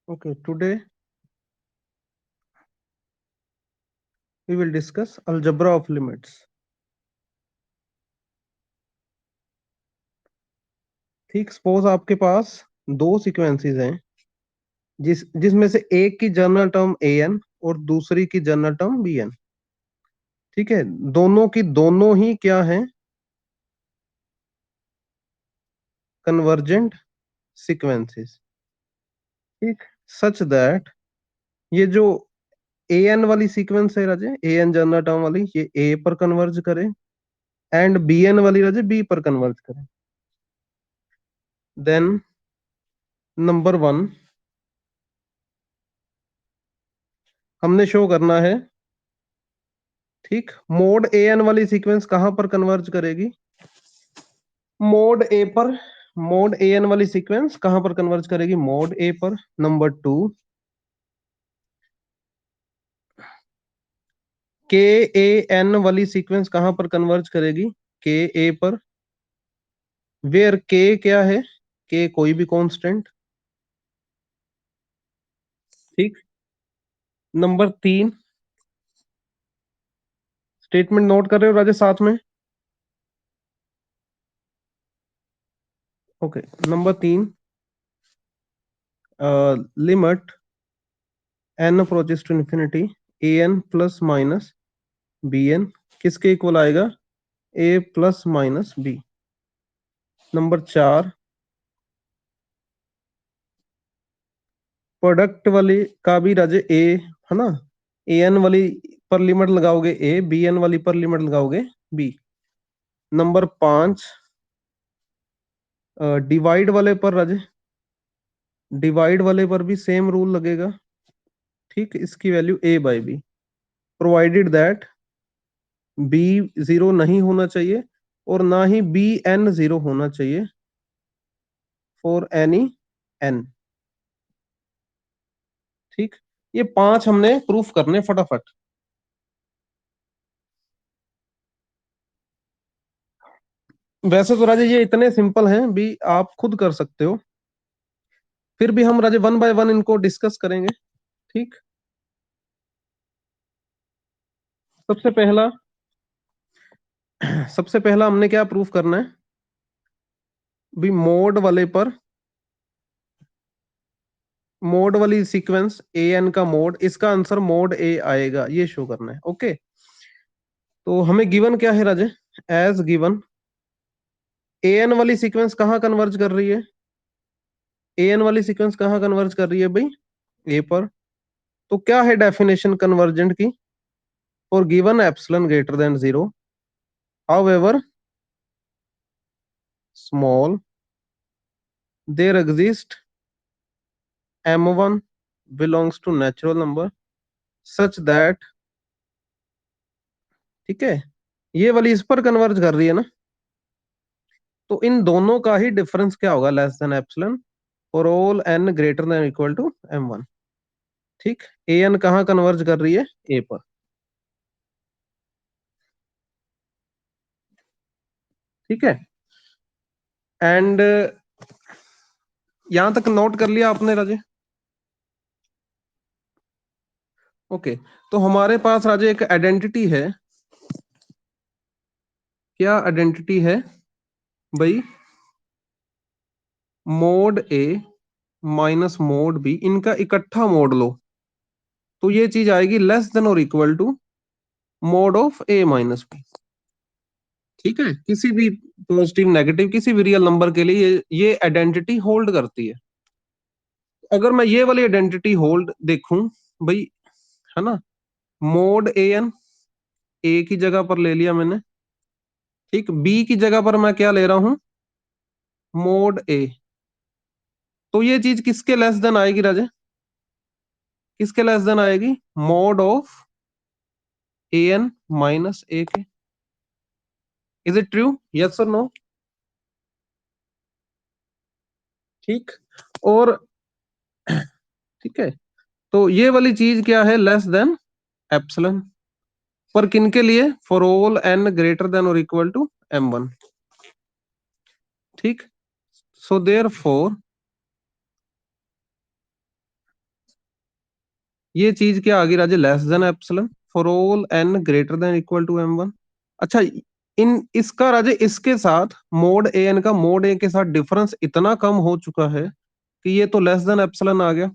Okay, today we will discuss algebra of limits. ठीक, suppose आपके पास दो सीक्वेंसेस हैं जिसमें से एक की जनरल टर्म ए एन और दूसरी की जनरल टर्म बी एन। ठीक है, दोनों की दोनों ही क्या है, कन्वर्जेंट सीक्वेंसेस। ठीक, सच दैट ये जो ए एन वाली सीक्वेंस है राजे, ए एन जनरल टर्म वाली, ये ए पर कन्वर्ज करे एंड बी एन वाली राजे बी पर कन्वर्ज करे। देन नंबर वन हमने शो करना है। ठीक, मोड ए एन वाली सीक्वेंस कहां पर कन्वर्ज करेगी, मोड ए पर। मोड ए एन वाली सीक्वेंस कहां पर कन्वर्ज करेगी, मोड ए पर। नंबर टू, के ए एन वाली सीक्वेंस कहां पर कन्वर्ज करेगी, के ए पर, वेयर के क्या है, के कोई भी कांस्टेंट। ठीक, नंबर तीन, स्टेटमेंट नोट कर रहे हो राजे साथ में? ओके, नंबर तीन, limit n approaches to infinity a N plus minus b n किसके इक्वल आएगा, a plus minus b. Number चार, प्रोडक्ट वाली का भी राजे ए है ना, ए एन वाली पर लिमिट लगाओगे ए, बी एन वाली पर लिमिट लगाओगे बी। नंबर पांच, डिवाइड वाले पर राजे, डिवाइड वाले पर भी सेम रूल लगेगा। ठीक, इसकी value a by b, provided that b zero नहीं होना चाहिए और ना ही बी एन जीरो होना चाहिए फॉर एनी एन। ठीक, ये पांच हमने प्रूफ करने फटाफट। वैसे तो राजे ये इतने सिंपल हैं भी, आप खुद कर सकते हो, फिर भी हम राजे वन बाय वन इनको डिस्कस करेंगे। ठीक, सबसे पहला सबसे पहला हमने क्या प्रूफ करना है भी, मोड वाले पर, मोड वाली सीक्वेंस ए एन का मोड, इसका आंसर मोड ए आएगा, ये शो करना है। ओके, तो हमें गिवन क्या है Raje, as given a N वाली सीक्वेंस कहाँ कन्वर्ज कर रही है, ए एन वाली सीक्वेंस कहाँ कन्वर्ज कर रही है भाई, ए पर। तो क्या है डेफिनेशन कन्वर्जेंट की, for given epsilon greater than zero however small there exist m1 belongs to natural number such that। ठीक है, ये वाली इस पर कन्वर्ज कर रही है ना, तो इन दोनों का ही डिफरेंस क्या होगा, less than epsilon for all n greater than equal to m1। ठीक, ए एन कहाँ कन्वर्ज कर रही है, ए पर। ठीक है, एंड यहां तक नोट कर लिया आपने राजे? ओके, तो हमारे पास राजे एक आइडेंटिटी है। क्या आइडेंटिटी है भाई, mod a minus mod b, इनका इकट्ठा मोड लो तो ये चीज आएगी लेस देन और equal to mod of A minus b. ठीक है, किसी भी पॉजिटिव नेगेटिव किसी भी रियल नंबर के लिए ये आइडेंटिटी होल्ड करती है। अगर मैं ये वाली आइडेंटिटी होल्ड देखूं भाई, है ना, मोड ए एन ए की जगह पर ले लिया मैंने। ठीक, बी की जगह पर मैं क्या ले रहा हूं, मोड ए। तो ये चीज किसके लेस देन आएगी राजे, किसके लेस देन आएगी, mod of A N minus A K. Is it true, yes और नो? ठीक, और ठीक है, तो ये वाली चीज क्या है, लेस देन एप्सिलॉन, पर किनके लिए, for all N greater than और इक्वल टू m1। ठीक, सो देयर फोर ये चीज क्या आ गई Raje, less than epsilon for all N greater than equal to m1। अच्छा, इन इसका राजे इसके साथ मोड ए एन का मोड ए के साथ डिफरेंस इतना कम हो चुका है कि ये तो लेस देन एप्सिलॉन आ गया।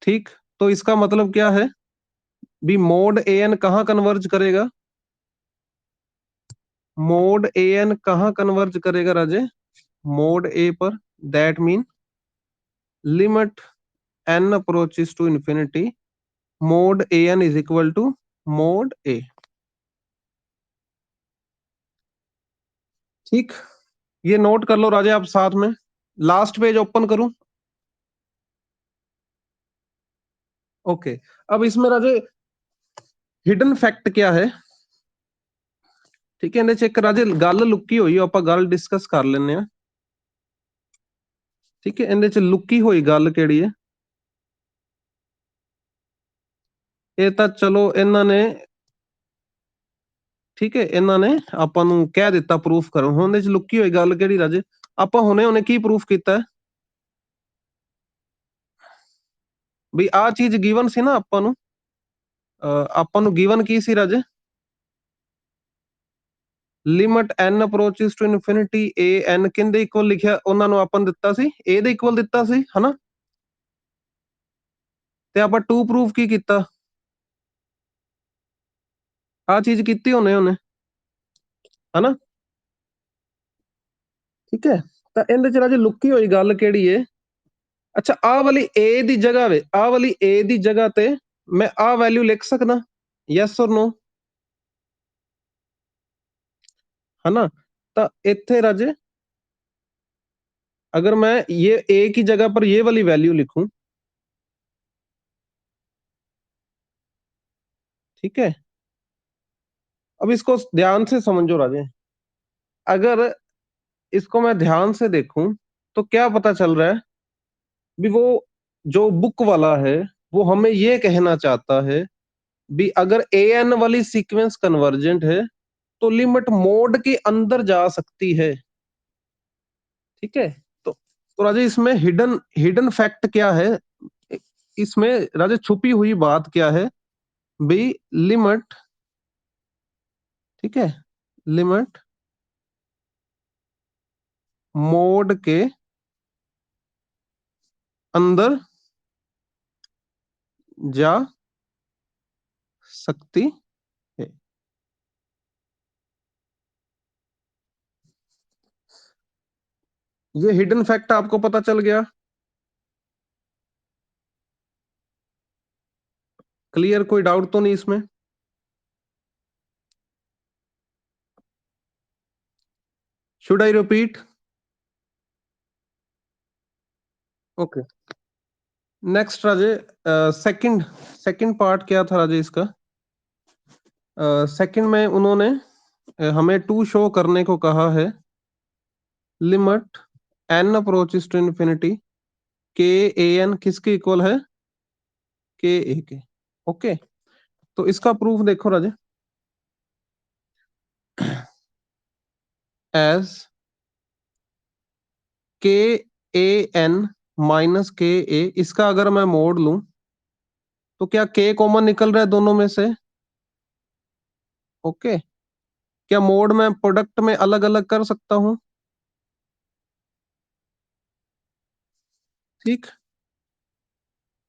ठीक, तो इसका मतलब क्या है, भी मोड ए एन कहाँ कन्वर्ज करेगा, मोड ए एन कहाँ कन्वर्ज करेगा राजे, मोड ए पर। That mean limit n approaches to infinity, mod A N is equal to mod A. ठीक, ये नोट कर लो राजे आप साथ में। लास्ट पेज ओपन करूं? ओके, अब इसमें राजे हिडन फैक्ट क्या है, ठीक है, ਇਹਦੇ ਚ ਇੱਕ ਰਾਜੇ ਗੱਲ ਲੁੱਕੀ ਹੋਈ ਆ, ਆਪਾਂ ਗੱਲ ਡਿਸਕਸ ਕਰ ਲੈਂਦੇ ਆ। ਠੀਕ ਹੈ, ਇਹਦੇ ਚ ਲੁੱਕੀ ਹੋਈ ਗੱਲ ਕਿਹੜੀ ਹੈ, ਇਹ ਤਾਂ ਚਲੋ ਇਹਨਾਂ ਨੇ, ਠੀਕ ਹੈ, ਇਹਨਾਂ ਨੇ ਆਪਾਂ ਨੂੰ ਕਹਿ ਦਿੱਤਾ ਪ੍ਰੂਫ ਕਰੋ। ਹੁਣ ਇਹਦੇ ਚ ਲੁੱਕੀ ਹੋਈ ਗੱਲ ਕਿਹੜੀ ਰਾਜੇ, ਆਪਾਂ ਹੁਣੇ ਹੁਣੇ ਕੀ ਪ੍ਰੂਫ ਕੀਤਾ ਹੈ, ਵੀ ਆਹ ਚੀਜ਼ ਗਿਵਨ ਸੀ ਨਾ ਆਪਾਂ ਨੂੰ, ਆਪਾਂ ਨੂੰ ਗਿਵਨ ਕੀ ਸੀ Raje, limit n approaches to infinity a n ਕਿੰਦੇ ਇਕੁਅਲ ਲਿਖਿਆ, ਉਹਨਾਂ ਨੂੰ ਆਪਾਂ ਨੂੰ ਦਿੱਤਾ ਸੀ a ਦੇ ਇਕੁਅਲ ਦਿੱਤਾ ਸੀ ਹਨਾ, ਤੇ ਆਪਾਂ 2 ਪ੍ਰੂਫ ਕੀ ਕੀਤਾ, ਆਹ ਚੀਜ਼ ਕੀਤੀ ਹੋਣੇ ਉਹਨੇ, ਹਨਾ। ਠੀਕ ਹੈ, ਤਾਂ ਇਹਦੇ ਚ ਰਾਜੇ ਲੁੱਕੀ ਹੋਈ ਗੱਲ ਕਿਹੜੀ ਏ, ਅੱਛਾ ਆਹ ਵਾਲੀ a ਦੀ ਜਗ੍ਹਾ ਵੇ, ਆਹ ਵਾਲੀ a ਦੀ ਜਗ੍ਹਾ ਤੇ ਮੈਂ ਆਹ ਵੈਲਿਊ ਲਿਖ ਸਕਦਾ, ਯੈਸ ਔਰ ਨੋ, ਹਨਾ। ਤਾਂ ਇੱਥੇ ਰਾਜੇ अगर मैं ये a की जगह पर ये वाली वैल्यू लिखूं, ठीक है, अब इसको ध्यान से समझो राजे, अगर इसको मैं ध्यान से देखूं तो क्या पता चल रहा है, भी वो जो बुक वाला है वो हमें ये कहना चाहता है भी अगर ए एन वाली सीक्वेंस कन्वर्जेंट है तो लिमिट मोड के अंदर जा सकती है। ठीक है, तो राजे इसमें हिडन हिडन फैक्ट क्या है, इसमें राजे छुपी हुई बात क्या है, भी लिमिट, ठीक है, लिमिट मोड के अंदर जा सकती है। ये हिडन फैक्ट आपको पता चल गया, क्लियर, कोई डाउट तो नहीं इसमें? Should I repeat? Okay, next Raje, second second part क्या था राजे इसका, सेकंड में उन्होंने हमें टू शो करने को कहा है, limit n approaches to infinity k a n किसके इक्वल है, के ए के। ओके, तो इसका प्रूफ देखो राजे, एज के ए एन माइनस के ए, इसका अगर मैं मोड लूं तो क्या के कॉमन निकल रहा है दोनों में से, ओके, क्या मोड में प्रोडक्ट में अलग अलग कर सकता हूं, ठीक।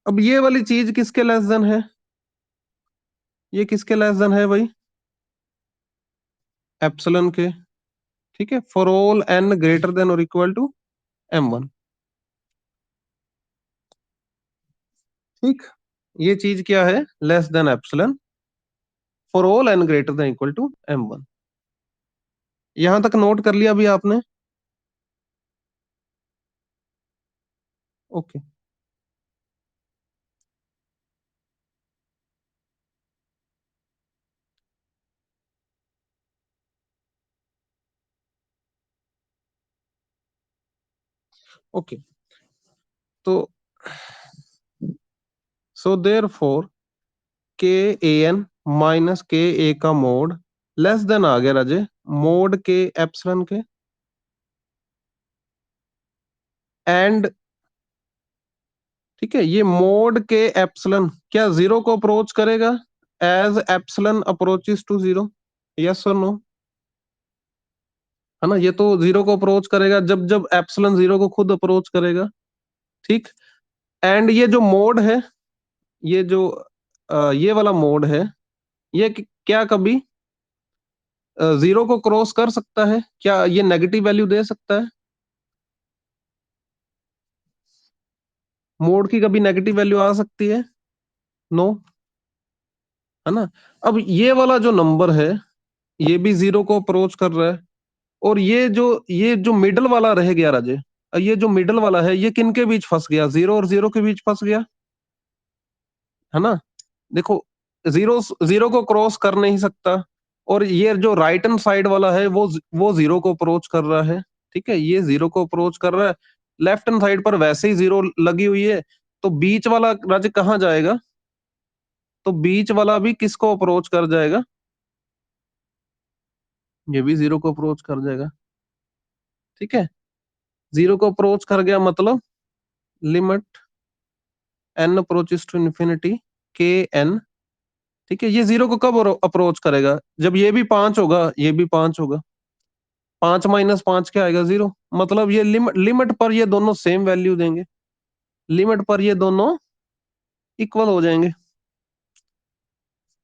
अब ये वाली चीज किसके लेस देन है, ये किसके लेस देन है भाई, एप्सिलॉन के। ठीक है, for all N greater than और इक्वल टू m1। ठीक, ये चीज क्या है, less than epsilon for all N greater than equal to m1। यहां तक नोट कर लिया अभी आपने? ओके, ओके, तो सो देयर फोर के ए एन माइनस के ए का मोड लेस देन आ गया राजे मोड के एप्सिलॉन के, एंड ठीक है, ये मोड के एप्सिलन क्या जीरो को अप्रोच करेगा as epsilon approaches to zero? Yes और नो? है ना, ये तो जीरो को अप्रोच करेगा जब जब एप्सिलन जीरो को खुद अप्रोच करेगा। ठीक। एंड ये जो मोड है, ये जो ये वाला मोड है, ये क्या कभी जीरो को क्रॉस कर सकता है? क्या ये नेगेटिव वैल्यू दे सकता है? मोड की कभी नेगेटिव वैल्यू आ सकती है? नो। है ना। अब ये वाला जो नंबर है, ये भी जीरो को अप्रोच कर रहा है, और ये जो मिडल वाला रह गया राजे, ये जो मिडल वाला है, ये किन के बीच फंस गया? जीरो और जीरो के बीच फंस गया, है ना। देखो, जीरो जीरो को क्रॉस कर नहीं सकता, और ये जो राइट हैंड साइड वाला है वो जीरो को अप्रोच कर रहा है। ठीक है, ये जीरो को अप्रोच कर रहा है, लेफ्ट हैंड साइड पर वैसे ही जीरो लगी हुई है, तो बीच वाला राजे कहाँ जाएगा? तो बीच वाला भी किसको अप्रोच कर जाएगा? ये भी जीरो को अप्रोच कर जाएगा। ठीक है, जीरो को अप्रोच कर गया मतलब limit n approaches to infinity k n. ठीक है, ये जीरो को कब अप्रोच करेगा? जब ये भी पांच होगा, ये भी पांच होगा। पांच माइनस पांच क्या आएगा? जीरो। मतलब ये लिमिट लिमिट पर ये दोनों सेम वैल्यू देंगे, लिमिट पर ये दोनों इक्वल हो जाएंगे, है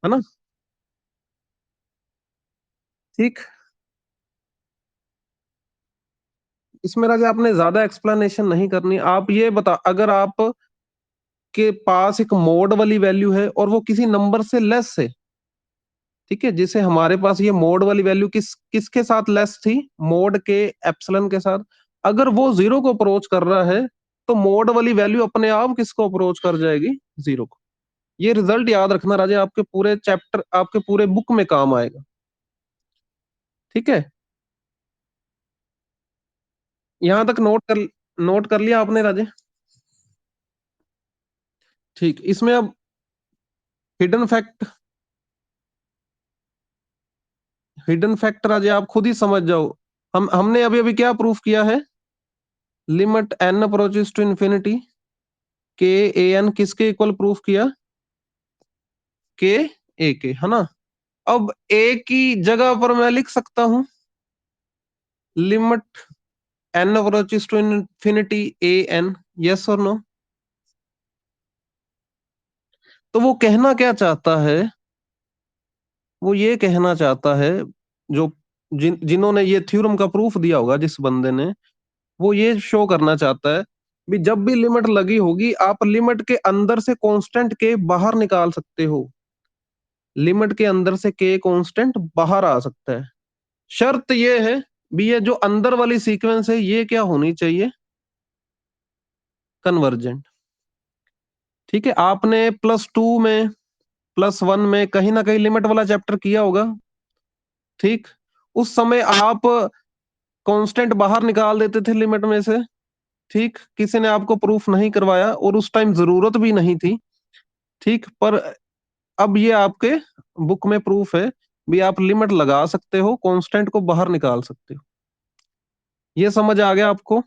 ना। ठीक। इसमें राजा आपने ज्यादा एक्सप्लेनेशन नहीं करनी। आप ये बता, अगर आप के पास एक मोड वाली वैल्यू है और वो किसी नंबर से लेस है, ठीक है, जैसे हमारे पास ये मोड वाली वैल्यू किसके साथ लेस थी? मोड के एप्सिलन के साथ। अगर वो जीरो को अप्रोच कर रहा है, तो मोड वाली वैल्यू अपने आप किसको अप्रोच कर जाएगी? जीरो को। ये रिजल्ट याद रखना राजा, आपके पूरे चैप्टर, आपके पूरे बुक में काम आएगा। ठीक है, यहां तक नोट कर लिया आपने राजे? ठीक, इसमें अब हिडन फैक्ट, हिडन फैक्ट राजे आप खुद ही समझ जाओ। हमने अभी अभी क्या प्रूफ किया है? Limit n approaches to infinity k a n किसके इक्वल प्रूफ किया? के ए के, है ना। अब ए की जगह पर मैं लिख सकता हूं limit n approaches to infinity a n. Yes और नो? तो वो कहना क्या चाहता है? वो ये कहना चाहता है, जो जिन्होंने ये थ्योरम का प्रूफ दिया होगा, जिस बंदे ने, वो ये शो करना चाहता है भी जब भी लिमिट लगी होगी, आप लिमिट के अंदर से कांस्टेंट के बाहर निकाल सकते हो। लिमिट के अंदर से के कांस्टेंट बाहर आ सकता है। शर्त ये है भी, ये जो अंदर वाली सीक्वेंस है, ये क्या होनी चाहिए? कन्वर्जेंट। ठीक है, आपने प्लस टू में, प्लस वन में कहीं ना कहीं लिमिट वाला चैप्टर किया होगा। ठीक। उस समय आप कांस्टेंट बाहर निकाल देते थे लिमिट में से। ठीक, किसी ने आपको प्रूफ नहीं करवाया, और उस टाइम जरूरत भी नहीं थी। ठीक, पर अब ये आपके बुक में प्रूफ है भी, आप लिमिट लगा सकते हो, कांस्टेंट को बाहर निकाल सकते हो। ये समझ आ गया आपको?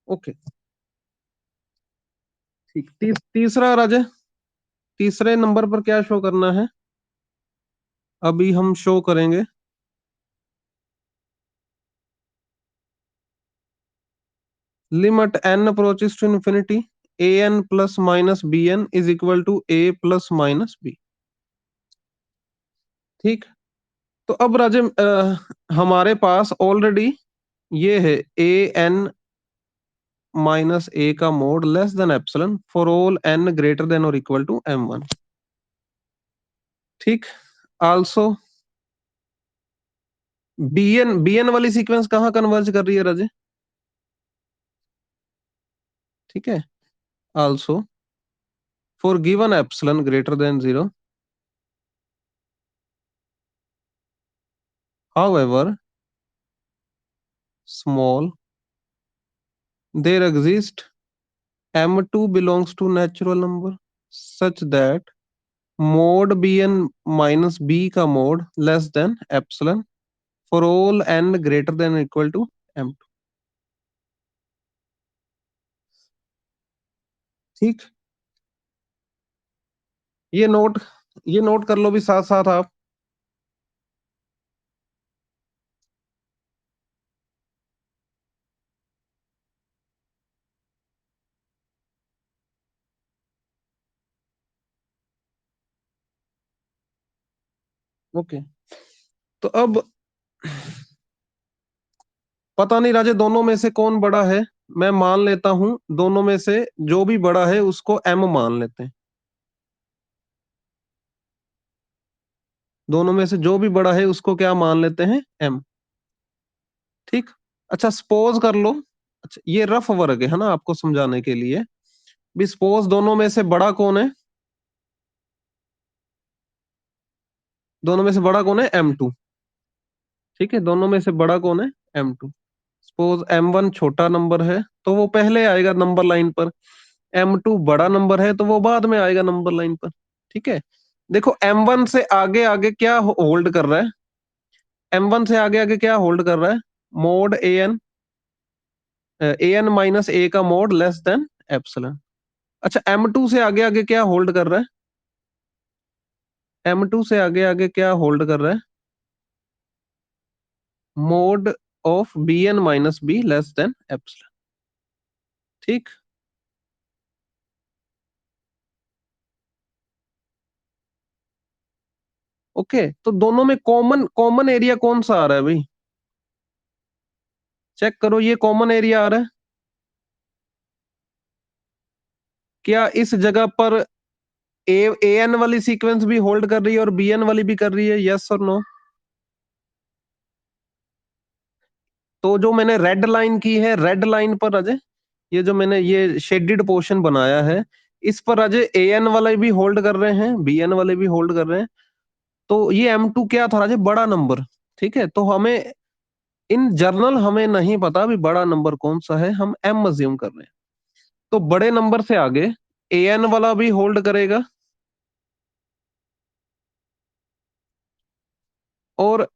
ओके। ठीक, तीसरा राजा, तीसरे नंबर पर क्या शो करना है? अभी हम शो करेंगे limit n approaches to infinity a N plus minus b n is equal to a plus minus b. ठीक। तो अब राजे, हमारे पास ऑलरेडी ये है ए एन माइनस ए का mod less than epsilon for all N greater than और equal to m one. ठीक। Also b N वाली सीक्वेंस कहाँ कन्वर्ज कर रही है राजे? ठीक है, also for given epsilon greater than zero, however small, there exist m2 belongs to natural number such that mod bn minus b का mod less than epsilon for all n greater than or equal to m2। ठीक, ये note ये note कर लो भी साथ साथ आप। ओके, तो अब पता नहीं राजे दोनों में से कौन बड़ा है। मैं मान लेता हूं दोनों में से जो भी बड़ा है उसको एम मान लेते हैं। दोनों में से जो भी बड़ा है उसको क्या मान लेते हैं, एम। ठीक। अच्छा सपोज कर लो, अच्छा ये रफ वर्क है ना आपको समझाने के लिए। भी सपोज दोनों में से बड़ा कौन है, दोनों में से बड़ा कौन है, M2। ठीक है, दोनों में से बड़ा कौन है, M2। सपोज M1 छोटा नंबर है तो वो पहले आएगा नंबर लाइन पर, M2 बड़ा नंबर है तो वो बाद में आएगा नंबर लाइन पर। ठीक है, देखो M1 से आगे आगे क्या होल्ड कर रहा है, M1 से आगे आगे क्या होल्ड कर रहा है, मोड an माइनस ए का मोड लेस देन एप्सिलॉन। अच्छा M2 से आगे आगे क्या होल्ड कर रहा है, M2 से आगे आगे क्या होल्ड कर रहा है, mod of bn minus B less than epsilon. ठीक। ओके, तो दोनों में कॉमन कॉमन एरिया कौन सा आ रहा है भाई, चेक करो ये कॉमन एरिया आ रहा है। क्या इस जगह पर ए एन वाली सीक्वेंस भी होल्ड कर रही है और bn वाली भी कर रही है, यस और नो। तो जो मैंने रेड लाइन की है, रेड लाइन पर अजय, ये जो मैंने ये शेडेड पोर्शन बनाया है, इस पर अजय एन वाले भी होल्ड कर रहे हैं, bn वाले भी होल्ड कर रहे हैं। तो ये M2 क्या था अजय, बड़ा नंबर। ठीक है, तो हमें इन जर्नल हमें नहीं पता भी बड़ा नंबर कौन सा है, हम M अज्यूम कर रहे हैं। तो बड़े नंबर से आगे एन वाला भी होल्ड करेगा और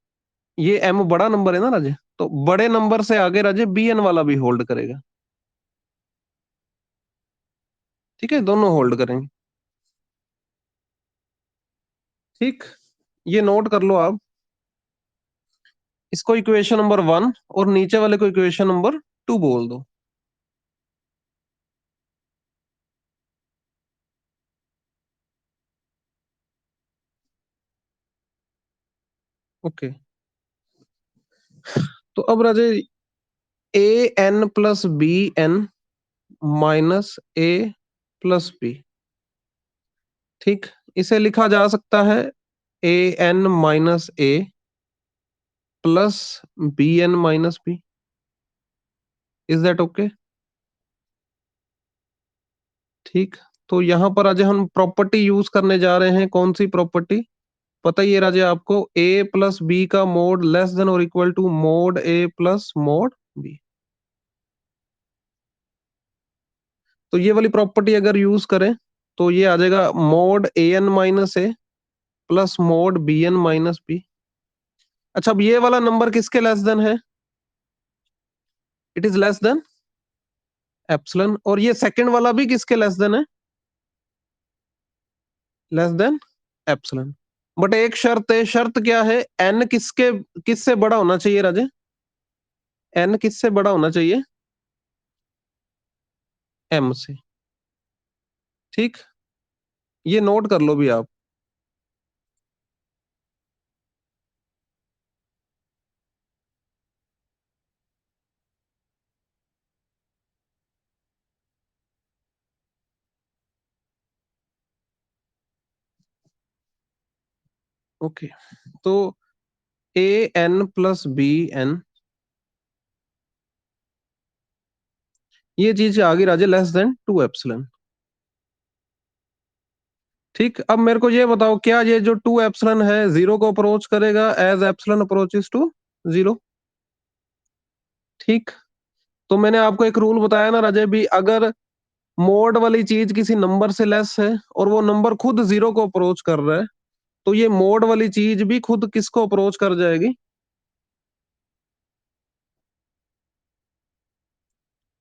ये M बड़ा नंबर है ना राजे, तो बड़े नंबर से आगे राजे bn वाला भी होल्ड करेगा। ठीक है, दोनों होल्ड करेंगे। ठीक, ये नोट कर लो आप, इसको इक्वेशन नंबर 1 और नीचे वाले को इक्वेशन नंबर 2 बोल दो। ओके, तो अब Raje A N plus B N minus A plus B. ठीक, इसे लिखा जा सकता है ए N minus A plus B N minus B. Is that okay. ठीक, तो यहां पर आज हम प्रॉपर्टी यूज करने जा रहे हैं, कौन सी प्रॉपर्टी, पता ही है राजे आपको, ए प्लस बी का मोड लेस देन और equal to mod A plus mod b. तो ये वाली प्रॉपर्टी अगर यूज करें तो ये आ जाएगा mod A N minus A plus mod B N minus B. अच्छा अब ये वाला नंबर किसके लेस देन है, it is less than epsilon, और ये सेकंड वाला भी किसके लेस देन है, लेस देन एप्सिलॉन। बट एक शर्त है, शर्त क्या है, एन किसके किससे बड़ा होना चाहिए राजे, एन किससे बड़ा होना चाहिए, एम से। ठीक, ये नोट कर लो भी आप। ओके, तो A N plus B n, ये चीज आ गई राजे लेस देन 2 एप्सिलॉन। ठीक, अब मेरे को ये बताओ क्या ये जो 2 एप्सिलॉन है जीरो को अप्रोच करेगा as epsilon approaches to zero. ठीक, तो मैंने आपको एक रूल बताया ना राजे भी, अगर मोड वाली चीज किसी नंबर से लेस है और वो नंबर खुद जीरो को अप्रोच कर रहा है, तो ये मोड वाली चीज भी खुद किसको अप्रोच कर जाएगी,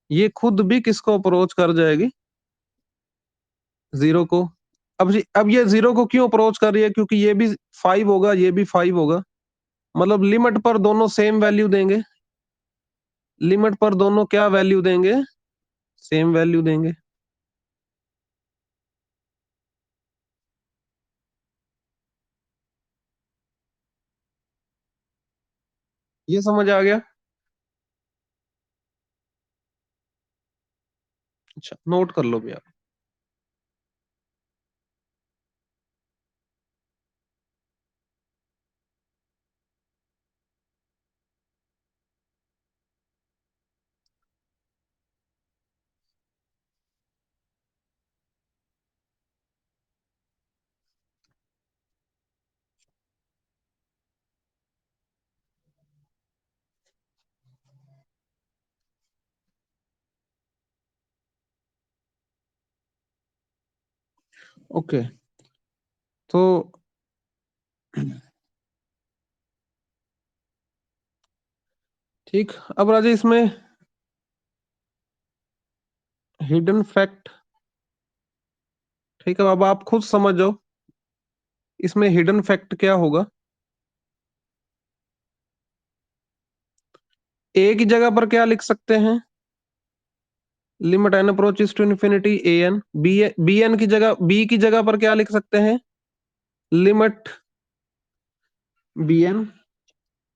ये खुद भी किसको अप्रोच कर जाएगी, जीरो को, अब ये जीरो को क्यों अप्रोच कर रही है, क्योंकि ये भी 5 होगा, ये भी 5 होगा, मतलब लिमिट पर दोनों सेम वैल्यू देंगे। लिमिट पर दोनों क्या वैल्यू देंगे, सेम वैल्यू देंगे। ये समझ आ गया? अच्छा, नोट कर लो भैया। ओके, तो ठीक, अब राजा इसमें हिडन फैक्ट, ठीक है, अब आप खुद समझ जाओ इसमें हिडन फैक्ट क्या होगा। ए की जगह पर क्या लिख सकते हैं, limit n approaches to infinity a N. B n की जगह, बी की जगह पर क्या लिख सकते हैं, लिमिट बी एन।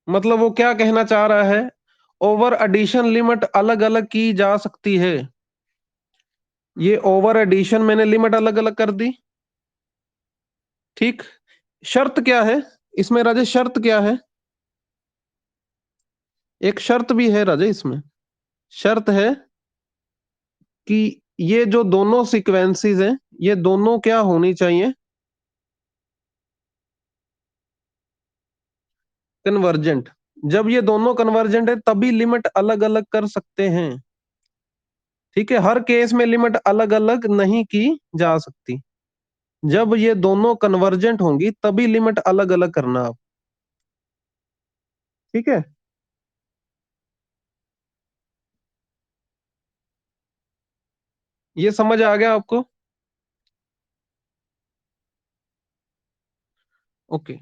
मतलब वो क्या कहना चाह रहा है, ओवर एडिशन लिमिट अलग अलग की जा सकती है। ये ओवर एडिशन मैंने लिमिट अलग अलग कर दी, ठीक। शर्त क्या है इसमें राजेश, शर्त क्या है, एक शर्त भी है राजेश इसमें। शर्त है कि ये जो दोनों सीक्वेंसेस हैं, ये दोनों क्या होनी चाहिए, कन्वर्जेंट। जब ये दोनों कन्वर्जेंट है तभी लिमिट अलग अलग कर सकते हैं, ठीक है। हर केस में लिमिट अलग अलग नहीं की जा सकती, जब ये दोनों कन्वर्जेंट होंगी तभी लिमिट अलग अलग करना आप, ठीक है। ये समझ आ गया आपको? ओके,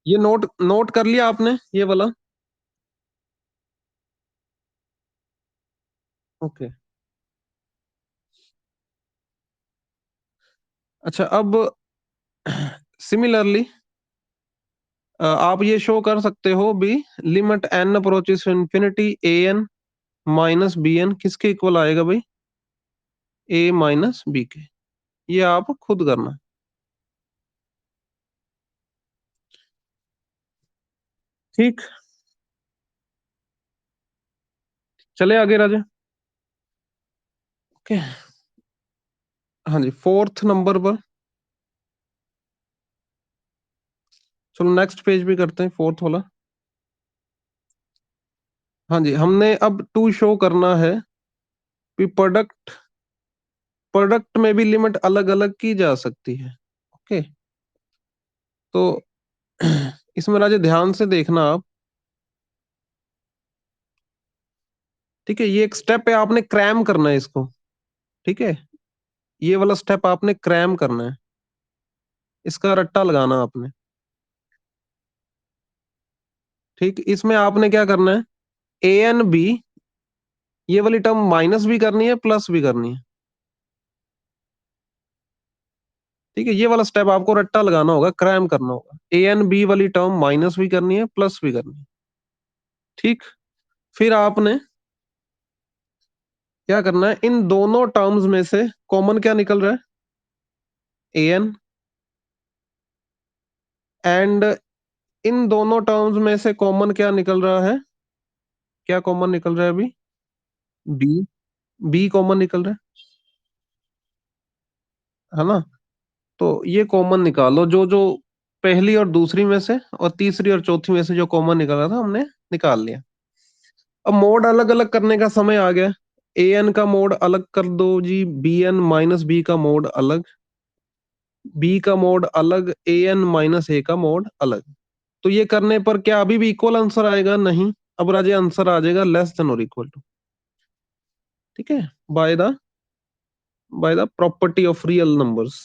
ये नोट नोट कर लिया आपने ये वाला? ओके, अच्छा, अब सिमिलरली आप ये शो कर सकते हो भी, limit n approaches infinity a N minus b n किसके इक्वल आएगा भाई, ए माइनस बी के। ये आप खुद करना, ठीक। चले आगे राजा। ओके, हाँ जी, फोर्थ नंबर पर, चलो नेक्स्ट पेज भी करते हैं, फोर्थ वाला। हाँ जी, हमने अब टू शो करना है कि प्रोडक्ट, प्रोडक्ट में भी लिमिट अलग अलग की जा सकती है। ओके, तो इसमें राजा ध्यान से देखना आप, ठीक है। ये एक स्टेप है, आपने क्रैम करना है इसको, ठीक है। ये वाला स्टेप आपने क्रैम करना है, इसका रट्टा लगाना आपने, ठीक। इसमें आपने क्या करना है, ए एन बी, ये वाली टर्म माइनस भी करनी है प्लस भी करनी है, ठीक है। ये वाला स्टेप आपको रट्टा लगाना होगा, क्रैम करना होगा। ए एन बी वाली टर्म माइनस भी करनी है प्लस भी करनी है, ठीक। फिर आपने क्या करना है, इन दोनों टर्म्स में से कॉमन क्या निकल रहा है, ए एन, एंड इन दोनों टर्म्स में से कॉमन क्या निकल रहा है, क्या कॉमन निकल रहा है अभी, बी, बी कॉमन निकल रहा है ना। तो ये कॉमन निकालो, जो जो पहली और दूसरी में से और तीसरी और चौथी में से जो कॉमन निकल रहा था हमने निकाल लिया। अब मोड अलग अलग करने का समय आ गया। ए एन का मोड अलग कर दो जी, बी एन माइनस बी का मोड अलग, बी का मोड अलग, ए एन माइनस ए का मोड अलग। तो ये करने पर क्या अभी भी इक्वल आंसर आएगा, नहीं। अब राजे आंसर आ जाएगा लेस देन और इक्वल टू, ठीक है, by the property of real numbers.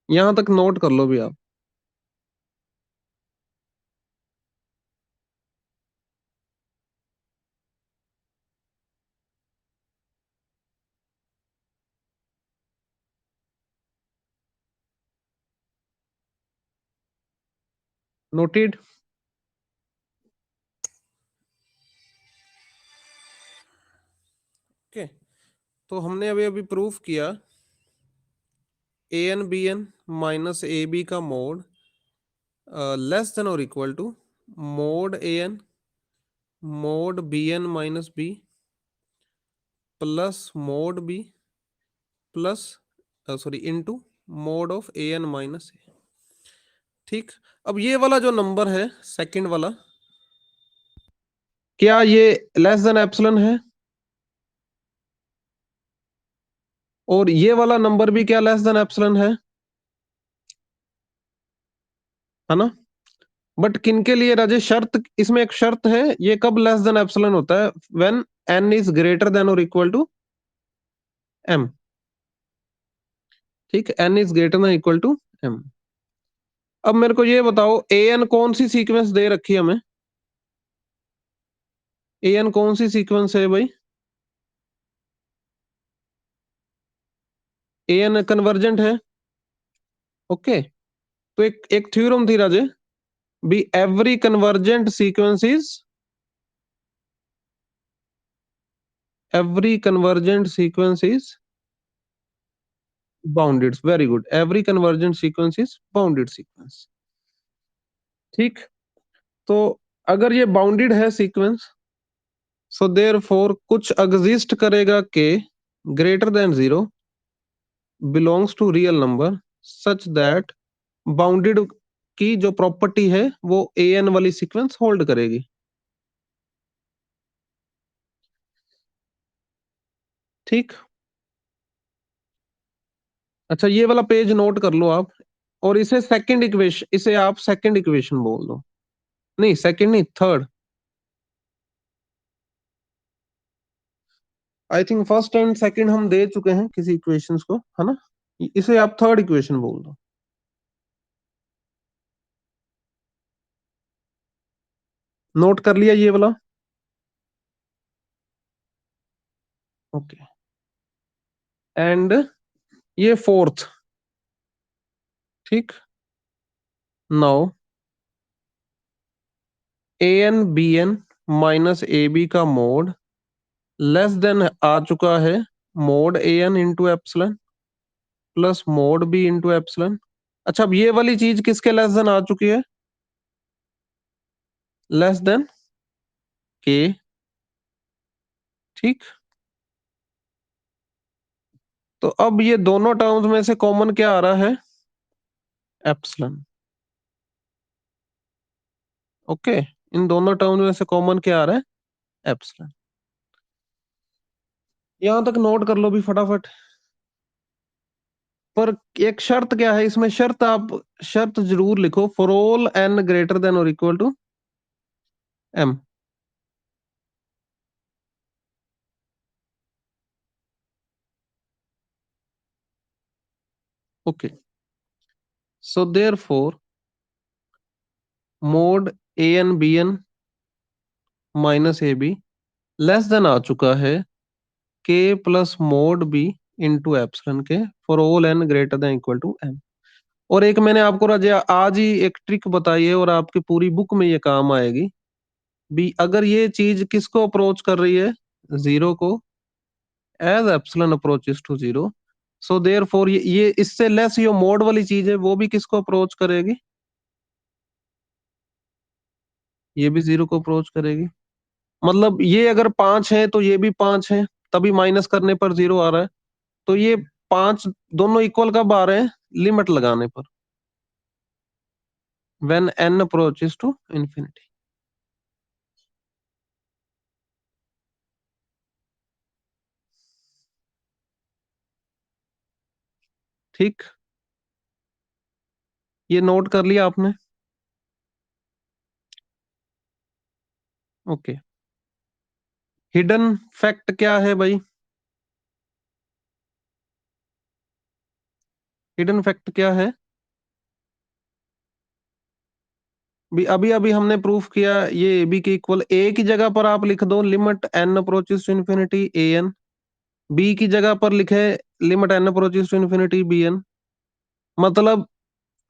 यहां तक नोट कर लो भी आप। नोटेड। ओके, तो हमने अभी अभी प्रूफ किया A N B N minus A B का मोड लेस देन और equal to mod A N mod B N minus B plus mod B plus sorry into mod of A N minus A. ठीक, अब ये वाला जो number है second वाला, क्या ये लेस देन एप्सिलॉन है? और ये वाला नंबर भी क्या लेस देन एप्सिलॉन है ना? बट किन के लिए राजेश शर्त, इसमें एक शर्त है, ये कब लेस देन एप्सिलॉन होता है? When n is greater than और इक्वल टू m। ठीक, n is greater than equal to m। अब मेरे को ये बताओ ए एन कौन सी सीक्वेंस दे रखी है हमें? ए एन कौन सी सीक्वेंस है भाई? ए एन कन्वर्जेंट है। ओके, तो एक एक थ्योरम थी Raje, B every convergent sequence is every convergent sequence is bounded। Very good, every convergent sequence is bounded sequence। ठीक, तो अगर ये बाउंडेड है सीक्वेंस, सो देयरफॉर कुछ एग्जिस्ट करेगा k greater than zero belongs to real number such that bounded की जो property है वो ए एन वाली सीक्वेंस होल्ड करेगी। ठीक, अच्छा ये वाला पेज नोट कर लो आप, और इसे सेकंड इक्वेशन, इसे आप सेकंड इक्वेशन बोल दो। नहीं सेकंड नहीं, third. I think first and second हम दे चुके हैं किसी इक्वेशंस को, है ना? इसे आप थर्ड इक्वेशन बोल दो। नोट कर लिया ये वाला? ओके, एंड ये फोर्थ। ठीक, now A N B N minus A B का मोड लेस देन आ चुका है mod A N into epsilon plus mod B into epsilon. अच्छा, अब ये वाली चीज किसके लेस देन आ चुकी है? लेस देन के। ठीक, तो अब ये दोनों टर्म्स में से कॉमन क्या आ रहा है? एप्सिलॉन। ओके, इन दोनों टर्म्स में से कॉमन क्या आ रहा है? एप्सिलॉन। यहां तक नोट कर लो भी फटाफट। पर एक शर्त क्या है इसमें? शर्त आप शर्त जरूर लिखो, for all N greater than और equal to M. Okay, so therefore mod A N B N minus A B less than आ चुका है K plus mod B into epsilon K for all N greater than equal to M. और एक मैंने आपको राजा आज ही एक trick बताई है और आपकी पूरी बुक में ये काम आएगी भी, अगर ये चीज किसको अप्रोच कर रही है? जीरो को, as epsilon approaches to zero, so therefore ये इससे लेस जो मोड वाली चीज है वो भी किसको अप्रोच करेगी? ये भी जीरो को अप्रोच करेगी। मतलब ये अगर पांच है तो ये भी पांच है, तभी माइनस करने पर जीरो आ रहा है। तो ये पांच दोनों इक्वल कब आ रहे हैं? लिमिट लगाने पर, when n approaches to infinity. ठीक, ये नोट कर लिया आपने? ओके, हिडन फैक्ट क्या है भाई? हिडन फैक्ट क्या है? अभी अभी हमने प्रूफ किया ये ए बी के इक्वल। ए की जगह पर आप लिख दो limit n approaches to infinity a N, b की जगह पर लिखे limit n approaches to infinity b n. मतलब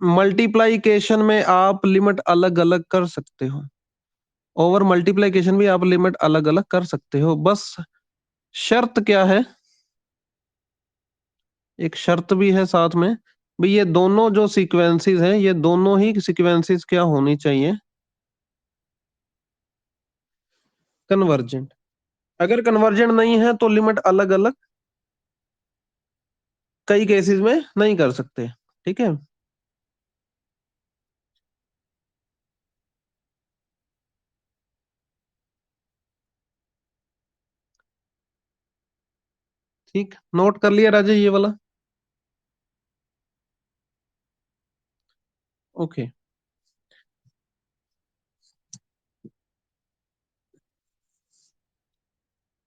मल्टीप्लाइकेशन में आप लिमिट अलग अलग कर सकते हो, ओवर मल्टीप्लाइकेशन भी आप लिमिट अलग अलग कर सकते हो। बस शर्त क्या है, एक शर्त भी है साथ में भाई, ये दोनों जो सीक्वेंसेस हैं ये दोनों ही सीक्वेंसेस क्या होनी चाहिए? कन्वर्जेंट। अगर कन्वर्जेंट नहीं है तो लिमिट अलग अलग कई केसेस में नहीं कर सकते। ठीक है, ठीक, नोट कर लिया राजा ये वाला? ओके,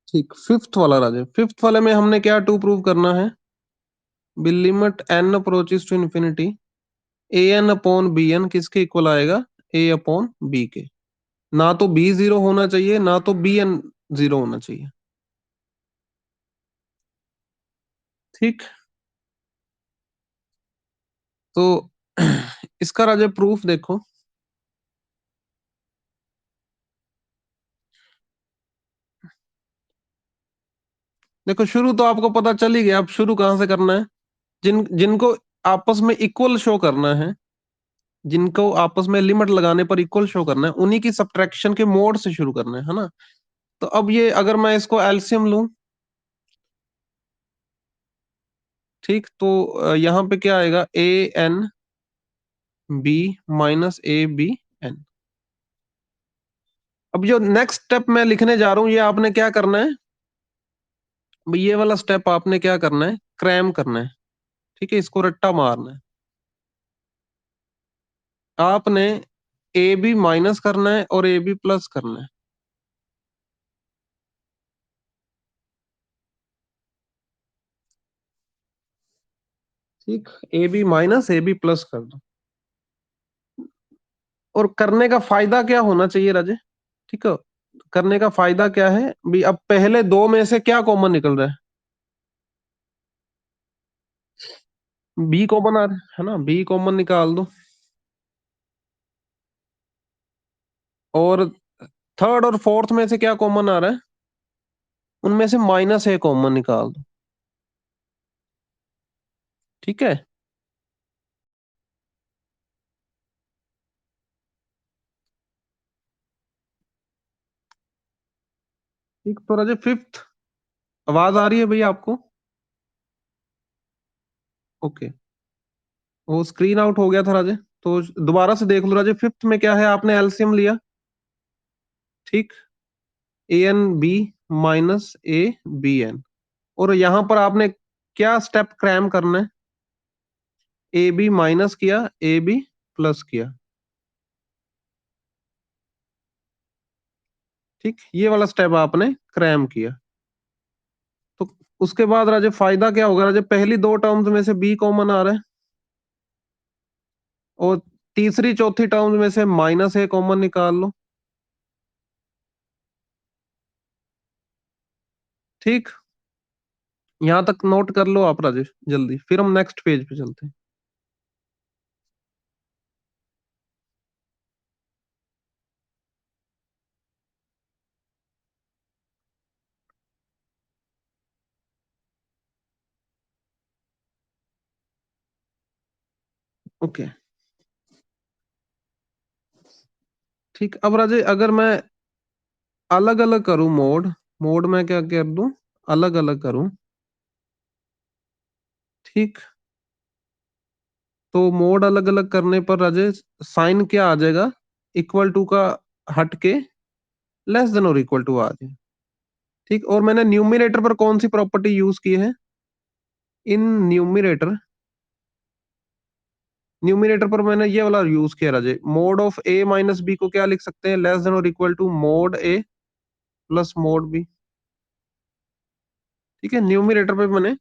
ठीक। फिफ्थ वाला राजा, फिफ्थ वाले में हमने क्या टू प्रूव करना है? B limit n approaches to infinity a n upon b n किसके इक्वल आएगा? ए अपॉन बी के। ना तो बी जीरो होना चाहिए ना तो बी एन जीरो होना चाहिए। ठीक, तो इसका राजा प्रूफ देखो। देखो शुरू तो आपको पता चल ही गया, अब शुरू कहां से करना है? जिनको आपस में इक्वल शो करना है, जिनको आपस में लिमिट लगाने पर इक्वल शो करना है, उन्हीं की सब्ट्रैक्शन के मोड से शुरू करना है ना? तो अब ये अगर मैं इसको एलसीएम लूं, ठीक, तो यहाँ पे क्या आएगा? A N B minus A B N. अब जो नेक्स्ट स्टेप मैं लिखने जा रहा हूं ये आपने क्या करना है भाई? ये वाला स्टेप आपने क्या करना है? क्रैम करना है। ठीक है, इसको रट्टा मारना है। आपने ए बी माइनस करना है और ए बी प्लस करना है। ठीक, a b minus A b plus कर दो। और करने का फायदा क्या होना चाहिए राजे? ठीक है, करने का फायदा क्या है भी? अब पहले दो में से क्या कॉमन निकल रहा है? बी कॉमन आ रहा है ना? बी कॉमन निकाल दो। और थर्ड और फोर्थ में से क्या कॉमन आ रहा है? उनमें से माइनस ए कॉमन निकाल दो। ठीक है, ठीक। तो राजे फिफ्थ, आवाज आ रही है भैया आपको? ओके, वो स्क्रीन आउट हो गया था राजे, तो दोबारा से देख लो राजे। फिफ्थ में क्या है? आपने एलसीएम लिया, ठीक, A N B minus A B N. और यहां पर आपने क्या स्टेप क्रैम करना है? ए बी माइनस किया, ए बी प्लस किया। ठीक, ये वाला स्टेप आपने क्रैम किया। तो उसके बाद राजे फायदा क्या होगा राजे? पहली दो टर्म्स में से बी कॉमन आ रहा है और तीसरी चौथी टर्म्स में से माइनस ए कॉमन निकाल लो। ठीक, यहां तक नोट कर लो आप राजेश जल्दी, फिर हम नेक्स्ट पेज पे चलते हैं। ओके, ठीक। अब राजे अगर मैं अलग अलग करूं मोड, मोड में क्या कर दूं? अलग अलग करूं, ठीक। तो मोड अलग अलग करने पर राजे साइन क्या आ जाएगा? इक्वल टू का हट के लेस देन और इक्वल टू आ जाए। ठीक, और मैंने न्यूमिनेटर पर कौन सी प्रॉपर्टी यूज की है? इन न्यूमिनेटर न्यूमिनेटर पर मैंने ये वाला यूज किया Raje, mod of A minus B को क्या लिख सकते हैं, लेस देन और equal to mod A plus mod B. ठीक है, न्यूमिनेटर पे मैंने,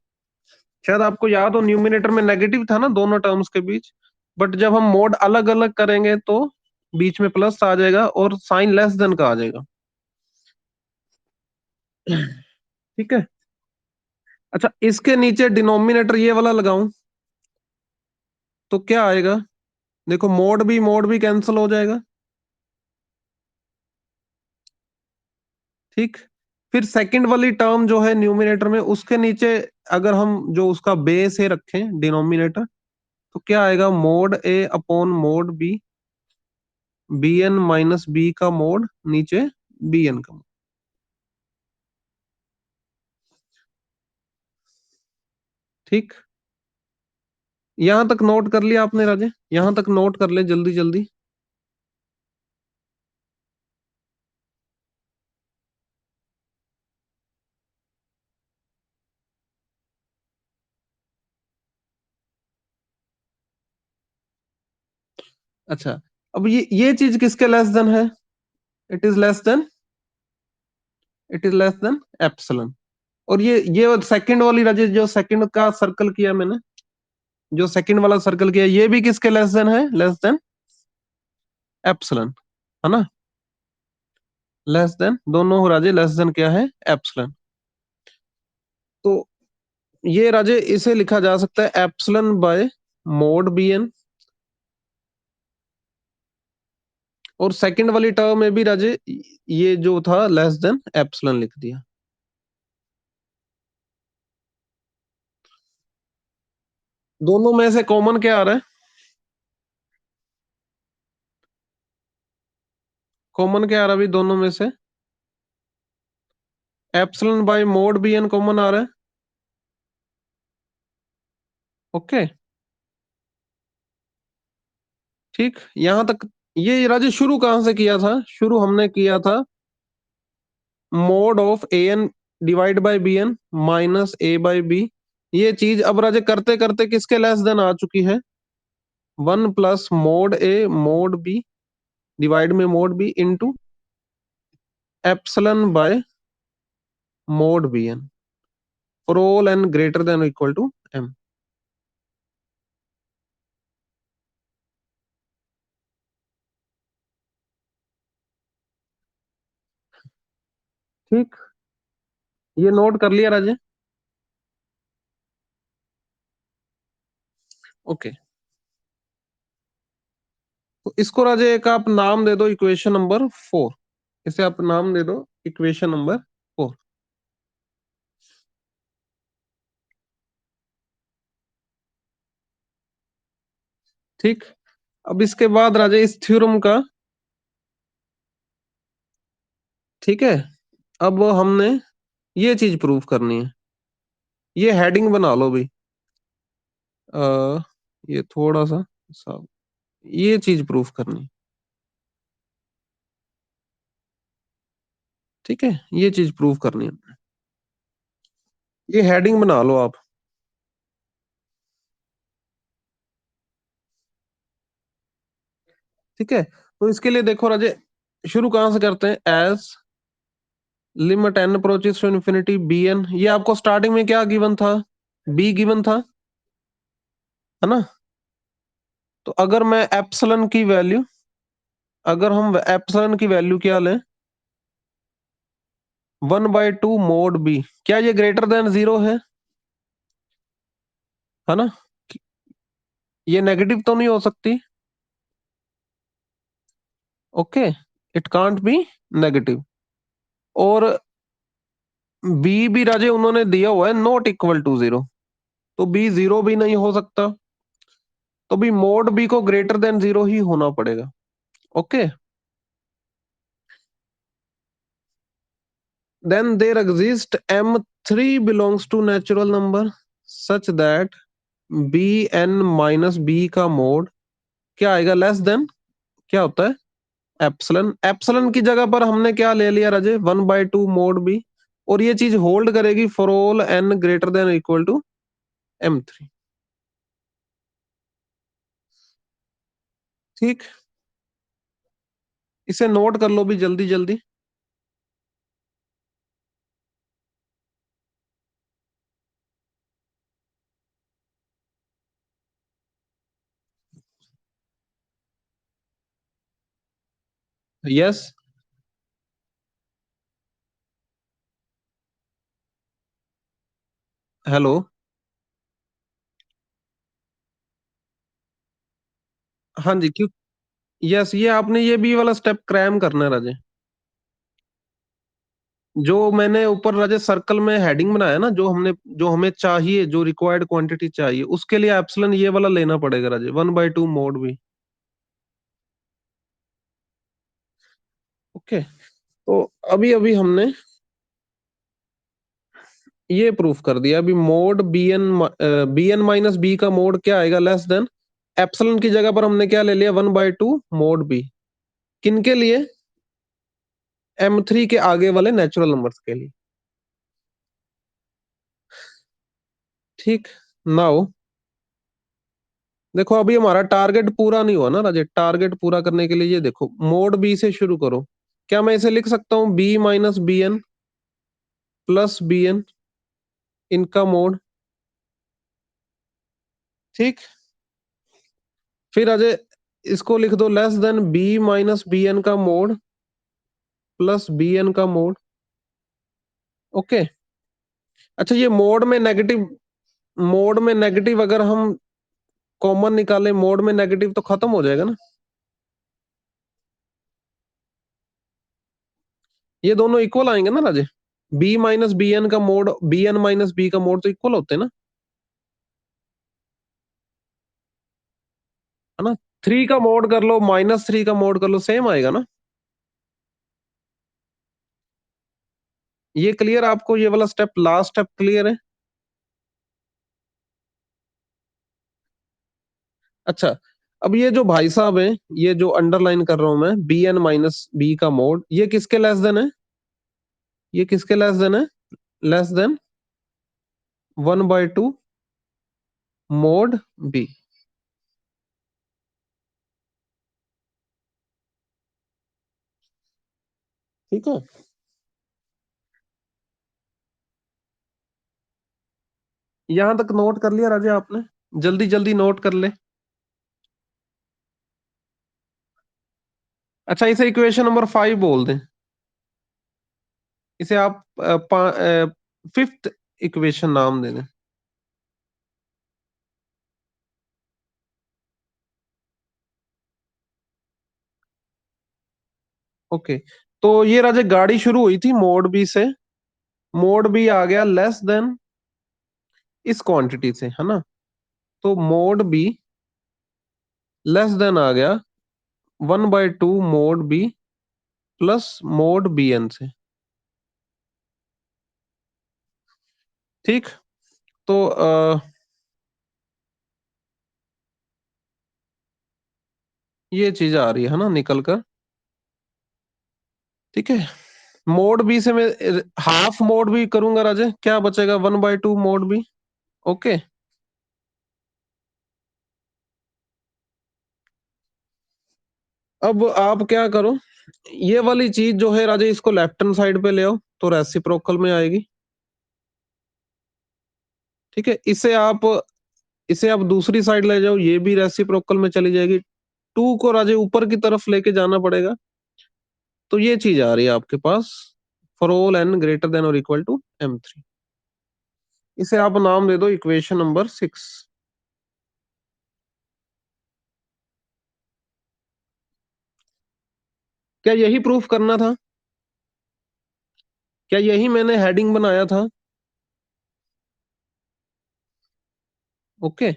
शायद आपको याद हो, न्यूमिनेटर में नेगेटिव था ना दोनों टर्म्स के बीच, बट जब हम मोड अलग अलग करेंगे तो बीच में प्लस आ जाएगा और साइन लेस देन का आ जाएगा। ठीक है, अच्छा इसके नीचे डिनोमिनेटर ये वाला लगाऊं तो क्या आएगा, देखो मोड भी कैंसिल हो जाएगा। ठीक, फिर सेकंड वाली टर्म जो है न्यूमिनेटर में, उसके नीचे अगर हम जो उसका बेस है रखें डिनोमिनेटर, तो क्या आएगा, मोड ए upon mod B, B N minus B का मोड नीचे बी एन का मोड। ठीक, यहां तक नोट कर लिया आपने राजे, यहां तक नोट कर ले जल्दी जल्दी। अच्छा, अब ये चीज किसके लेस देन है, it is less then, it is less than epsilon. और ये सेकंड वाली राजे, जो सेकंड का सर्कल किया मैंने, जो सेकंड वाला सर्कल किया, ये भी किसके लेस देन है, लेस देन एप्सिलॉन, है ना, लेस देन, दोनों राजे लेस देन क्या है, एप्सिलॉन। तो ये राजे इसे लिखा जा सकता है epsilon by mod B N, और सेकंड वाली टर्म में भी राजे ये जो था लेस देन एप्सिलॉन लिख दिया। दोनों में से कॉमन क्या आ रहा है, कॉमन क्या आ रहा है अभी दोनों में से, epsilon by mod B N common आ रहा है। ओके, ठीक, यहां तक ये राजे शुरू कहां से किया था, शुरू हमने किया था mod of A n divide by b N minus a by b. ये चीज अब राजे करते करते किसके लेस देन आ चुकी है, one plus mod a mod b divide में mod B into epsilon by mod B n for all N greater than equal to m. ठीक, ये नोट कर लिया राजे। ओके, तो इसको राजे एक आप नाम दे दो, इक्वेशन नंबर 4, इसे आप नाम दे दो इक्वेशन नंबर 4। ठीक, अब इसके बाद राजे इस थ्योरम का, ठीक है, अब हमने ये चीज प्रूव करनी है, ये हेडिंग बना लो भाई, ये थोड़ा सा सा ये चीज प्रूफ करनी। ठीक है, ये चीज प्रूफ करनी है, ये हेडिंग बना लो आप। ठीक है, तो इसके लिए देखो राजे, शुरू कहां से करते हैं, as limit n approaches to infinity b n, ये आपको स्टार्टिंग में क्या गिवन था, बी गिवन था, है ना। तो अगर मैं एप्सिलॉन की वैल्यू, अगर हम एप्सिलॉन की वैल्यू क्या लें, 1/2 मोड बी, क्या ये ग्रेटर देन जीरो है ना, ये नेगेटिव तो नहीं हो सकती। Okay, it can't be negative. और बी भी राजे उन्होंने दिया हुआ है नॉट इक्वल टू जीरो, तो बी जीरो भी नहीं हो सकता, तो भी मोड बी को ग्रेटर देन जीरो ही होना पड़ेगा। Okay, then there exist m3 belongs to natural number such that b N minus B का मोड क्या आएगा, लेस देन, क्या होता है, एप्सिलॉन। एप्सिलॉन की जगह पर हमने क्या ले लिया राजे, 1/2 मोड बी, और ये चीज होल्ड करेगी for all N greater than equal to m3। ठीक, इसे नोट कर लो भी जल्दी जल्दी। यस। हेलो। हाँ जी, क्यों? यस, ये आपने ये बी वाला स्टेप क्रैम करना है राजे। जो मैंने ऊपर राजे सर्कल में हेडिंग बनाया ना, जो हमें चाहिए, जो रिक्वायर्ड क्वांटिटी चाहिए, उसके लिए एप्सिलॉन ये वाला लेना पड़ेगा राजे, 1/2 मोड बी। ओके। तो अभी अभी हमने ये प्रूफ कर दिया। अभी मोड bn माइनस बी का मोड क्या आएगा? लेस देन एप्सिलॉन की जगह पर हमने क्या ले लिया? 1/2 मोड बी। किनके लिए? m3 के आगे वाले नेचुरल नंबर्स के लिए। ठीक। नाउ देखो, अभी हमारा टारगेट पूरा नहीं हुआ ना राजे। टारगेट पूरा करने के लिए ये देखो, मोड बी से शुरू करो। क्या मैं इसे लिख सकता हूँ b minus b n plus B n, इनका मोड? ठीक। फिर अजय इसको लिख दो less than b minus b N का मोड प्लस बी एन का मोड। ओके। अच्छा, ये मोड में नेगेटिव अगर हम कॉमन निकालें, मोड में नेगेटिव तो खत्म हो जाएगा ना। ये दोनों इक्वल आएंगे ना Raje. B minus b N का mod, B N minus B का मोड तो इक्वल होते हैं ना, है ना? 3 का मोड कर लो, -3 का मोड कर लो, सेम आएगा ना। ये क्लियर आपको? ये वाला स्टेप, लास्ट स्टेप क्लियर है? अच्छा, अब ये जो भाई साहब है, ये जो अंडरलाइन कर रहा हूं मैं, बी एन माइनस बी का मोड, ये किसके लेस देन है? ये किसके लेस देन है? Less than 1/2 mod B. ठीक है। यहां तक नोट कर लिया राजे आपने? जल्दी जल्दी नोट कर ले। अच्छा, इसे इक्वेशन नंबर 5 बोल दें। इसे आप फिफ्थ इक्वेशन नाम दे दें। ओके। तो ये राजे गाड़ी शुरू हुई थी मोड बी से। मोड बी आ गया लेस देन इस क्वांटिटी से, है ना? तो मोड बी लेस देन आ गया 1/2 mod B plus mod B n से। ठीक। तो ये चीज आ रही है ना निकल कर। ठीक है। मोड बी से मैं हाफ मोड बी करूंगा राजे, क्या बचेगा? 1/2 मोड बी। ओके। अब आप क्या करो, ये वाली चीज जो है राजे, इसको लेफ्ट हैंड साइड पे ले आओ तो रेसिप्रोकल में आएगी। ठीक है। इसे आप दूसरी साइड ले जाओ, ये भी रेसिप्रोकल में चली जाएगी। 2 को राजे ऊपर की तरफ लेके जाना पड़ेगा। तो ये चीज आ रही है आपके पास, for all N greater than और इक्वल टू m3। इसे आप नाम दे दो इक्वेशन नंबर 6। क्या यही प्रूफ करना था? क्या यही मैंने हेडिंग बनाया था? ओके।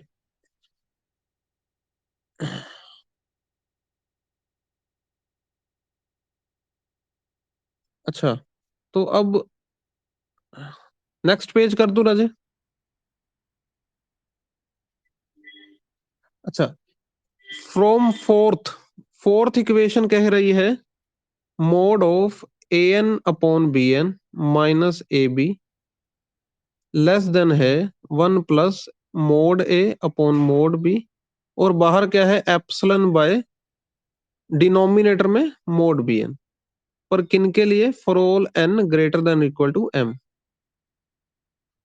अच्छा, तो अब नेक्स्ट पेज कर दूं राजे? अच्छा, फ्रॉम फोर्थ इक्वेशन कह रही है mod of A n upon b N minus A B less than है 1 प्लस मोड ए अपॉन मोड बी, और बाहर क्या है? एप्सिलॉन बाय डिनोमिनेटर में मोड बी एन, पर किन के लिए? For all N greater than equal to M.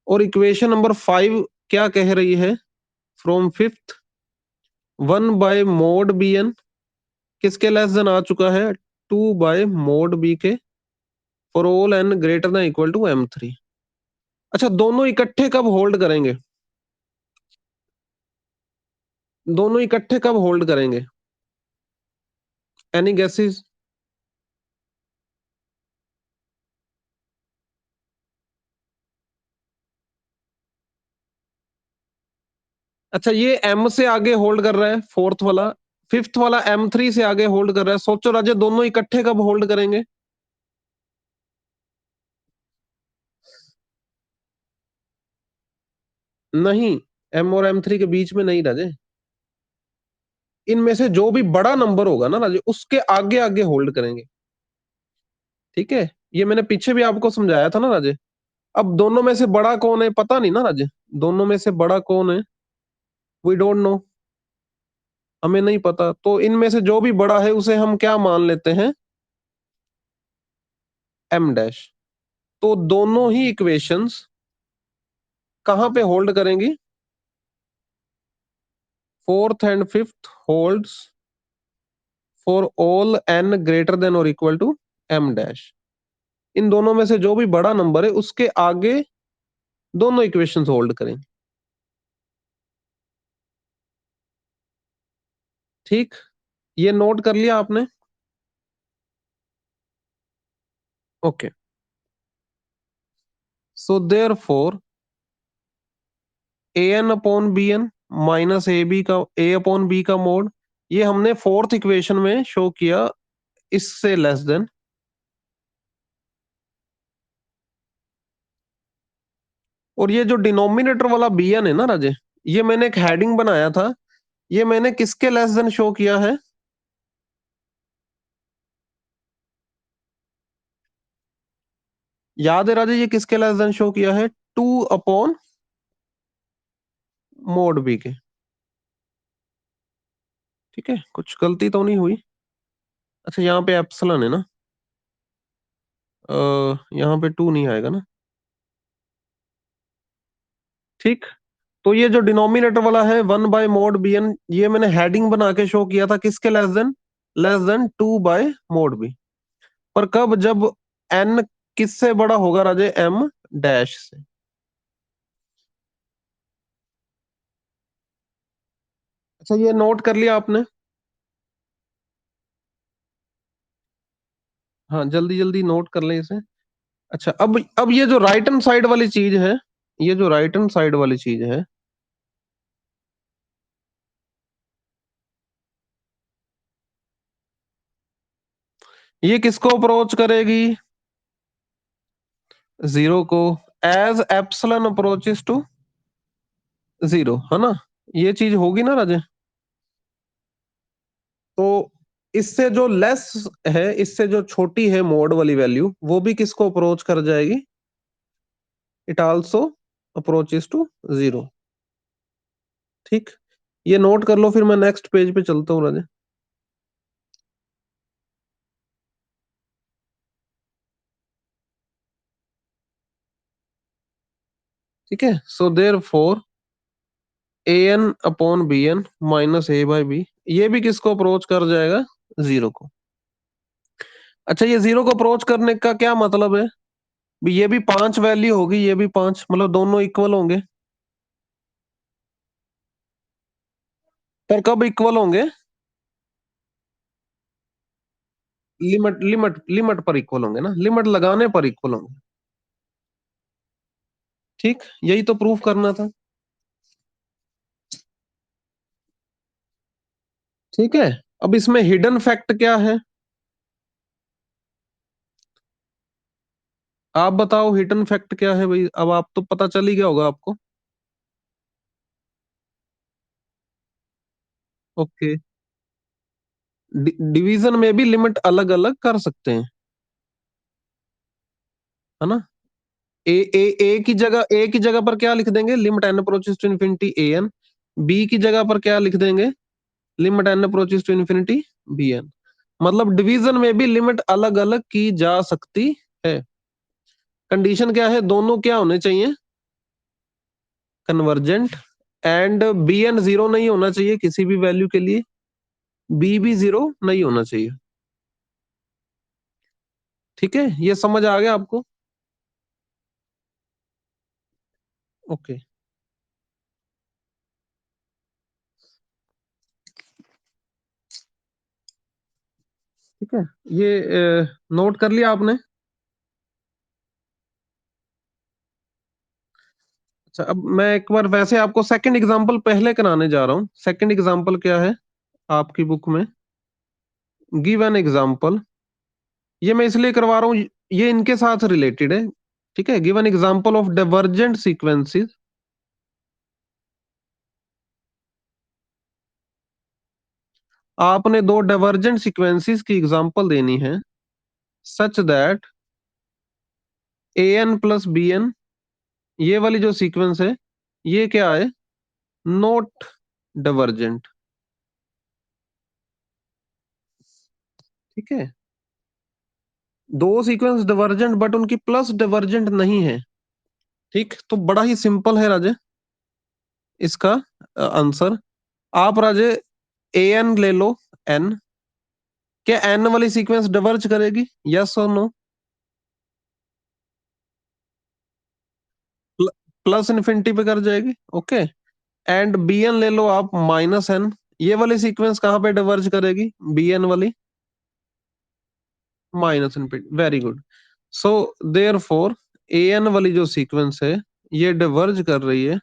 और इक्वेशन नंबर 5 क्या कह रही है? From fifth 1 by mod B n किसके लेस देन आ चुका है? 2 बाय मोड बी के for all N greater than equal to m three. अच्छा, दोनों इकट्ठे कब होल्ड करेंगे? दोनों इकट्ठे कब होल्ड करेंगे? Any guesses? अच्छा, ये एम से आगे होल्ड कर रहा है फोर्थ वाला, फिफ्थ वाला एम थ्री से आगे होल्ड कर रहा है। सोचो राजे, दोनों इकट्ठे कब होल्ड करेंगे? नहीं, एम और एम थ्री के बीच में नहीं राजे। इनमें से जो भी बड़ा नंबर होगा ना राजे, उसके आगे आगे होल्ड करेंगे। ठीक है, ये मैंने पीछे भी आपको समझाया था ना राजे। अब दोनों में से बड़ा कौन है पता नहीं ना राजे, दोनों में से बड़ा कौन है वी डोंट नो, हमें नहीं पता। तो इनमें से जो भी बड़ा है उसे हम क्या मान लेते हैं? M dash. तो दोनों ही इक्वेशंस कहां पे होल्ड करेंगी? Fourth and fifth holds for all N greater than और इक्वल टू एम डैश। इन दोनों में से जो भी बड़ा नंबर है उसके आगे दोनों इक्वेशंस होल्ड करेंगे। ठीक, ये नोट कर लिया आपने? Okay, so therefore A n upon b N minus A B का ए अपॉन बी का मोड, ये हमने फोर्थ इक्वेशन में शो किया, इससे लेस देन। और ये जो डिनोमिनेटर वाला बी एन है ना राजे, ये मैंने एक हेडिंग बनाया था, ये मैंने किसके लेस देन शो किया है? याद है राजे, ये किसके लेस देन शो किया है? 2 अपॉन मोड बी के। ठीक है, कुछ गलती तो नहीं हुई? अच्छा, यहाँ पे एप्सिलॉन है ना, यहाँ पे 2 नहीं आएगा ना। ठीक, तो ये जो डिनोमिनेटर वाला है 1 बाय मोड बी एन, ये मैंने हेडिंग बना के शो किया था किसके less than? Less than 2 by mod b. पर कब? जब एन किससे बड़ा होगा राजे? एम डैश से। अच्छा, ये नोट कर लिया आपने? हाँ, जल्दी जल्दी नोट कर लें इसे। अच्छा, अब ये जो राइट हैंड साइड वाली चीज है, ये जो राइट हैंड साइड वाली चीज है, ये किसको अप्रोच करेगी? जीरो को। As epsilon approaches to zero, है ना? ये चीज होगी ना राजे? तो इससे जो लेस है, इससे जो छोटी है मोड वाली वैल्यू, वो भी किसको अप्रोच कर जाएगी? It also approaches to zero. ठीक, ये नोट कर लो, फिर मैं नेक्स्ट पेज पे चलता हूँ राजे। ठीक है, so therefore a n upon b N minus a by b, ये भी किसको अप्रोच कर जाएगा? जीरो को। अच्छा, ये जीरो को अप्रोच करने का क्या मतलब है? भी ये भी 5 वैल्यू होगी, ये भी 5, मतलब दोनों इक्वल होंगे। पर कब इक्वल होंगे? लिमिट लिमिट लिमिट पर इक्वल होंगे ना, लिमिट लगाने पर इक्वल होंगे। ठीक, यही तो प्रूफ करना था। ठीक है, अब इसमें हिडन फैक्ट क्या है? आप बताओ, हिडन फैक्ट क्या है भाई? अब आप तो पता चल ही गया होगा आपको। ओके, डिवीजन में भी लिमिट अलग अलग कर सकते हैं, है ना? ए की जगह पर क्या लिख देंगे? Limit n approaches to infinity a N. B की जगह पर क्या लिख देंगे? Limit n approaches to infinity b n. मतलब डिवीजन में भी लिमिट अलग अलग की जा सकती है। कंडीशन क्या है, दोनों क्या होने चाहिए, convergent, and B n zero नहीं होना चाहिए किसी भी वैल्यू के लिए, बी भी जीरो नहीं होना चाहिए। ठीक है, ये समझ आ गया आपको? ओके। ठीक है, ये नोट कर लिया आपने? अच्छा, अब मैं एक बार वैसे आपको सेकंड एग्जांपल पहले कराने जा रहा हूँ। सेकंड एग्जांपल क्या है आपकी बुक में, गिव एन एग्जांपल। ये मैं इसलिए करवा रहा हूँ, ये इनके साथ रिलेटेड है। ठीक है, give an example of divergent sequences. आपने दो डाइवर्जेंट सीक्वेंसेस की एग्जांपल देनी है, such that a N plus B n, ये वाली जो सीक्वेंस है, ये क्या है, नॉट डाइवर्जेंट। ठीक है, दो सीक्वेंस डाइवर्जेंट बट उनकी प्लस डाइवर्जेंट नहीं है। ठीक, तो बड़ा ही सिंपल है राजे इसका आंसर। आप राजे ए एन ले लो, एन, क्या एन वाली सीक्वेंस डाइवर्ज करेगी, यस और नो? प्लस इन्फिनिटी पे कर जाएगी, ओके। एंड बी एन ले लो आप, माइनस एन, ये वाली सीक्वेंस कहां पे डाइवर्ज करेगी, बी एन वाली, minus infinity, very good. So therefore A N वाली जो सीक्वेंस है, ये डाइवर्ज कर रही है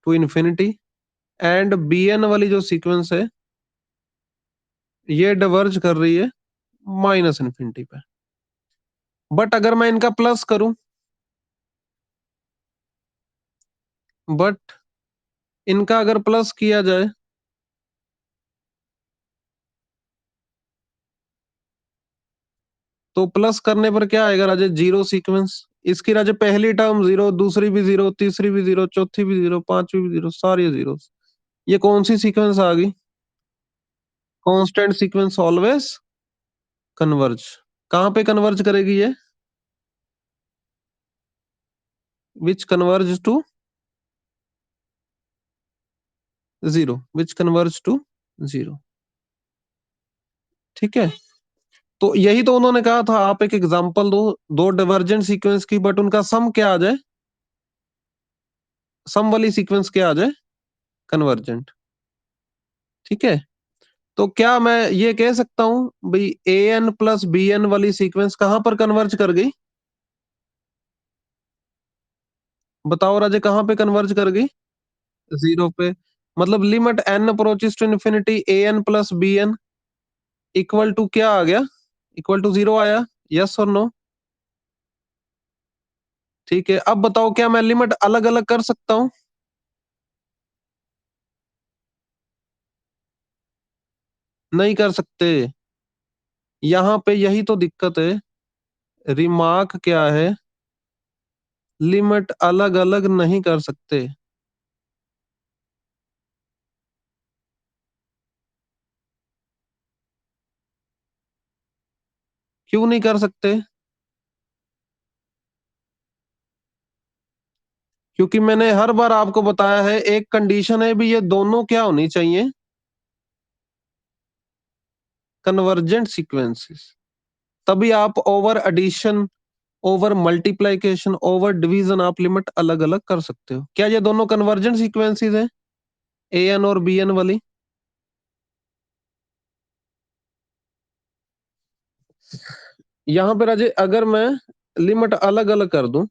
to infinity, and B N वाली जो सीक्वेंस है, ये डाइवर्ज कर रही है माइनस इन्फिनिटी पे। बट अगर मैं इनका प्लस करूं, बट इनका अगर प्लस किया जाए, तो प्लस करने पर क्या आएगा राजे, जीरो सीक्वेंस। इसकी राजे पहली टर्म जीरो, दूसरी भी जीरो, तीसरी भी जीरो, चौथी भी जीरो, पांचवी भी जीरो, सारी जीरो। ये कौन सी सीक्वेंस आ गई, कांस्टेंट सीक्वेंस ऑलवेज कन्वर्ज। कहां पे कन्वर्ज करेगी ये, which converge to zero, which converge to zero. ठीक है, तो यही तो उन्होंने कहा था, आप एक एग्जांपल दो, दो डाइवर्जेंट सीक्वेंस की, बट उनका सम क्या आ जाए, सम वाली सीक्वेंस क्या आ जाए, कन्वर्जेंट। ठीक है, तो क्या मैं ये कह सकता हूं भाई A N plus B N वाली सीक्वेंस कहां पर कन्वर्ज कर गई, बताओ राजे, कहां पे कन्वर्ज कर गई, जीरो पे। मतलब limit n approaches to infinity, a N plus B n equal to क्या आ गया, इक्वल टू जीरो आया, यस और नो? ठीक है, अब बताओ क्या मैं लिमिट अलग अलग कर सकता हूं, नहीं कर सकते। यहां पे यही तो दिक्कत है, रिमार्क क्या है, लिमिट अलग अलग नहीं कर सकते। क्यों नहीं कर सकते, क्योंकि मैंने हर बार आपको बताया है, एक कंडीशन है भी, ये दोनों क्या होनी चाहिए, कन्वर्जेंट सीक्वेंसेस। तभी आप over addition, over multiplication, over division आप लिमिट अलग अलग कर सकते हो। क्या ये दोनों कन्वर्जेंट सीक्वेंसेस हैं, ए एन और बी एन वाली? यहां पर अजय अगर मैं लिमिट अलग अलग कर दूं,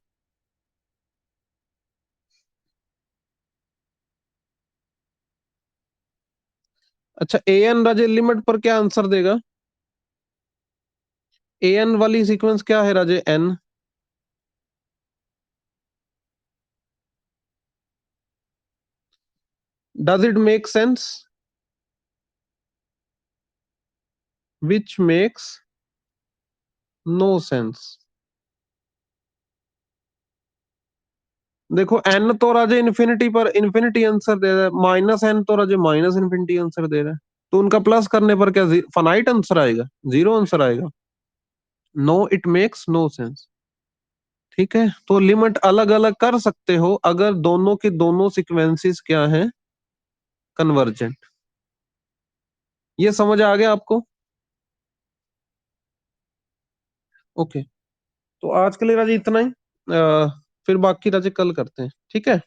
अच्छा ए एन राजे लिमिट पर क्या आंसर देगा, ए एन वाली सीक्वेंस क्या है राजे, n, does it make sense, which makes no sense. देखो एन तो राजे इन्फिनिटी पर इन्फिनिटी आंसर दे रहा है, माइनस एन तो राजे माइनस इन्फिनिटी आंसर दे रहा है। तो उनका प्लस करने पर क्या फाइनाइट आंसर आएगा, जीरो आंसर आएगा? No, it makes no sense. ठीक है, तो लिमिट अलग अलग कर सकते हो अगर दोनों के दोनों सीक्वेंसेस क्या हैं, कन्वर्जेंट। ये समझ आ गया आपको? ओके, तो आज के लिए राजे इतना ही। फिर बाकी राजे कल करते हैं, ठीक है?